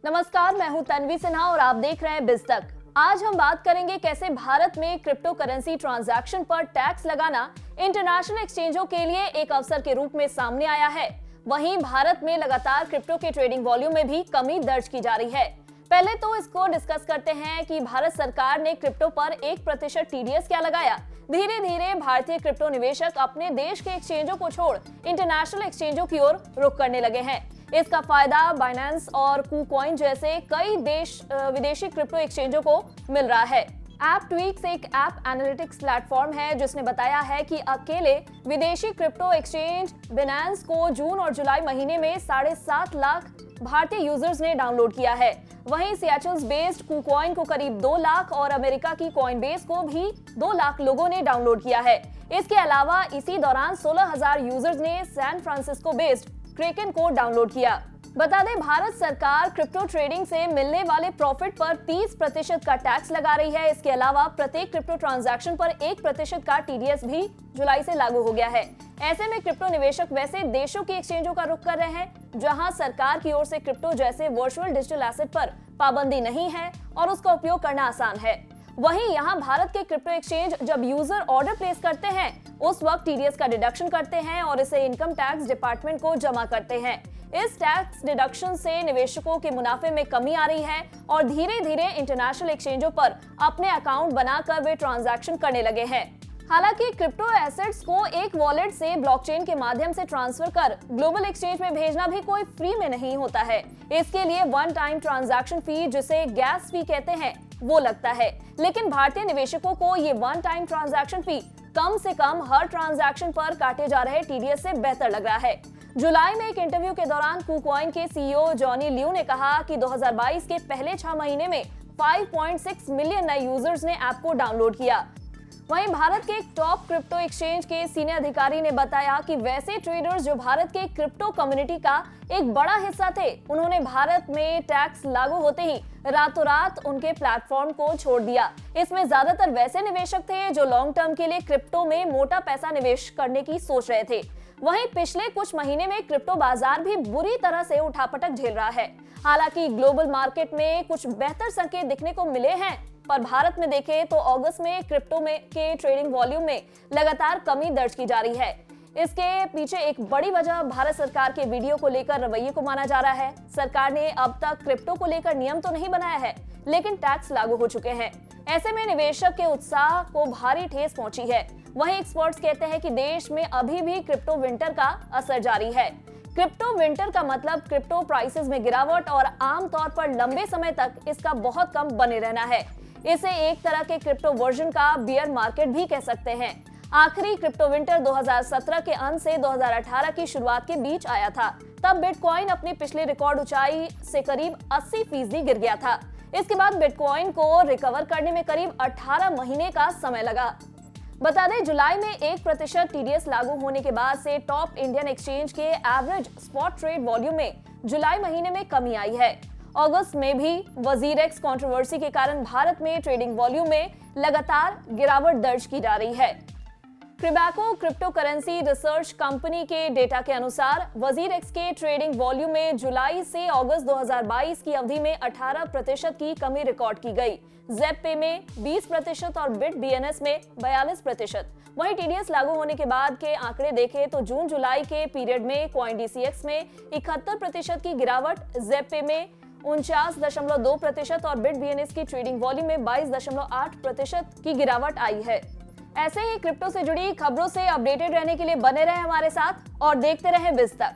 नमस्कार, मैं हूं तन्वी सिन्हा और आप देख रहे हैं बिज़ तक। आज हम बात करेंगे कैसे भारत में क्रिप्टो करेंसी ट्रांजैक्शन पर टैक्स लगाना इंटरनेशनल एक्सचेंजों के लिए एक अवसर के रूप में सामने आया है। वहीं भारत में लगातार क्रिप्टो के ट्रेडिंग वॉल्यूम में भी कमी दर्ज की जा रही है। पहले तो इसको डिस्कस करते हैं कि भारत सरकार ने क्रिप्टो पर 1% टीडीएस क्या लगाया। धीरे धीरे भारतीय क्रिप्टो निवेशक अपने देश के एक्सचेंजों को छोड़ इंटरनेशनल एक्सचेंजों की ओर रुख करने लगे हैं। इसका फायदा बाइनेंस और KuCoin जैसे कई विदेशी क्रिप्टो एक्सचेंजों को मिल रहा है। एपट्विक्स एक ऐप एनालिटिक्स प्लेटफॉर्म है जिसने बताया है कि अकेले विदेशी क्रिप्टो एक्सचेंज बाइनेंस को जून और जुलाई महीने में 7.5 लाख भारतीय यूजर्स ने डाउनलोड किया है। वहीं सिएटल बेस्ड KuCoin को करीब 2 लाख और अमेरिका की कॉइनबेस को भी 2 लाख लोगों ने डाउनलोड किया है। इसके अलावा इसी दौरान 16,000 यूजर्स ने सैन फ्रांसिस्को बेस्ड क्रेकन को डाउनलोड किया। बता दें, भारत सरकार क्रिप्टो ट्रेडिंग से मिलने वाले प्रॉफिट पर 30% का टैक्स लगा रही है। इसके अलावा प्रत्येक क्रिप्टो ट्रांजैक्शन पर 1% का टीडीएस भी जुलाई से लागू हो गया है। ऐसे में क्रिप्टो निवेशक वैसे देशों की एक्सचेंजों का रुख कर रहे हैं जहां सरकार की ओर से क्रिप्टो जैसे वर्चुअल डिजिटल एसेट पर पाबंदी नहीं है और उसका उपयोग करना आसान है। वहीं यहां भारत के क्रिप्टो एक्सचेंज जब यूजर ऑर्डर प्लेस करते हैं उस वक्त टीडीएस का डिडक्शन करते हैं और इसे इनकम टैक्स डिपार्टमेंट को जमा करते हैं। इस टैक्स डिडक्शन से निवेशकों के मुनाफे में कमी आ रही है और धीरे धीरे इंटरनेशनल एक्सचेंजों पर अपने अकाउंट बनाकर वे ट्रांजैक्शन करने लगे हैं। हालांकि क्रिप्टो एसेट्स को एक वॉलेट से ब्लॉकचेन के माध्यम से ट्रांसफर कर ग्लोबल एक्सचेंज में भेजना भी कोई फ्री में नहीं होता है। इसके लिए वन टाइम ट्रांजैक्शन फी, जिसे गैस फी कहते हैं, वो लगता है। लेकिन भारतीय निवेशकों को ये वन टाइम ट्रांजैक्शन फी कम से कम हर ट्रांजैक्शन पर काटे जा रहे टीडीएस से बेहतर लग रहा है। जुलाई में एक इंटरव्यू के दौरान KuCoin के सीईओ जॉनी लियू ने कहा कि 2022 के पहले 6 महीने में 5.6 मिलियन नए यूजर्स ने ऐप को डाउनलोड किया। वहीं भारत के एक टॉप क्रिप्टो एक्सचेंज के सीनियर अधिकारी ने बताया कि वैसे ट्रेडर्स जो भारत के क्रिप्टो कम्युनिटी का एक बड़ा हिस्सा थे, उन्होंने भारत में टैक्स लागू होते ही रातों रात उनके प्लेटफॉर्म को छोड़ दिया। इसमें ज्यादातर वैसे निवेशक थे जो लॉन्ग टर्म के लिए क्रिप्टो में मोटा पैसा निवेश करने की सोच रहे थे। वहीं पिछले कुछ महीने में क्रिप्टो बाजार भी बुरी तरह से उठापटक झेल रहा है। हालांकि ग्लोबल मार्केट में कुछ बेहतर संकेत दिखने को मिले हैं, पर भारत में देखें तो अगस्त में क्रिप्टो में के ट्रेडिंग वॉल्यूम में लगातार कमी दर्ज की जा रही है। इसके पीछे एक बड़ी वजह भारत सरकार के वीडियो को लेकर रवैये को माना जा रहा है। सरकार ने अब तक क्रिप्टो को लेकर नियम तो नहीं बनाया है, लेकिन टैक्स लागू हो चुके हैं। ऐसे में निवेशक के उत्साह को भारी ठेस पहुंची है। वहीं एक्सपर्ट्स कहते हैं कि देश में अभी भी क्रिप्टो विंटर का असर जारी है। क्रिप्टो विंटर का मतलब क्रिप्टो प्राइसेस में गिरावट और आमतौर पर लंबे समय तक इसका बहुत कम बने रहना है। इसे एक तरह के क्रिप्टो वर्जन का बियर मार्केट भी कह सकते हैं। आखिरी क्रिप्टो विंटर 2017 के अंत से 2018 की शुरुआत के बीच आया था। तब बिटकॉइन अपनी पिछली रिकॉर्ड ऊंचाई से करीब 80% गिर गया था। इसके बाद बिटकॉइन को रिकवर करने में करीब 18 महीने का समय लगा। बता दें, जुलाई में 1% टीडीएस लागू होने के बाद से टॉप इंडियन एक्सचेंज के एवरेज स्पॉट ट्रेड वॉल्यूम में जुलाई महीने में कमी आई है। अगस्त में भी वजीरेक्स कंट्रोवर्सी के कारण भारत में ट्रेडिंग वॉल्यूम में लगातार गिरावट दर्ज की जा रही है। क्रिबैको क्रिप्टो करेंसी रिसर्च कंपनी के डेटा के अनुसार वजीरेक्स के ट्रेडिंग वॉल्यूम में जुलाई से अगस्त 2022 की अवधि में 18% की कमी रिकॉर्ड की गई। ज़ेप में 20% और BitBNS में 42%। वहीं टीडीएस लागू होने के बाद के आंकड़े देखें तो जून जुलाई के पीरियड में CoinDCX में 71% की गिरावट, ज़ेप में 49.2% और BitBNS की ट्रेडिंग वॉल्यूम में 22.8% की गिरावट आई है। ऐसे ही क्रिप्टो से जुड़ी खबरों से अपडेटेड रहने के लिए बने रहे हमारे साथ और देखते रहें बिज़ तक।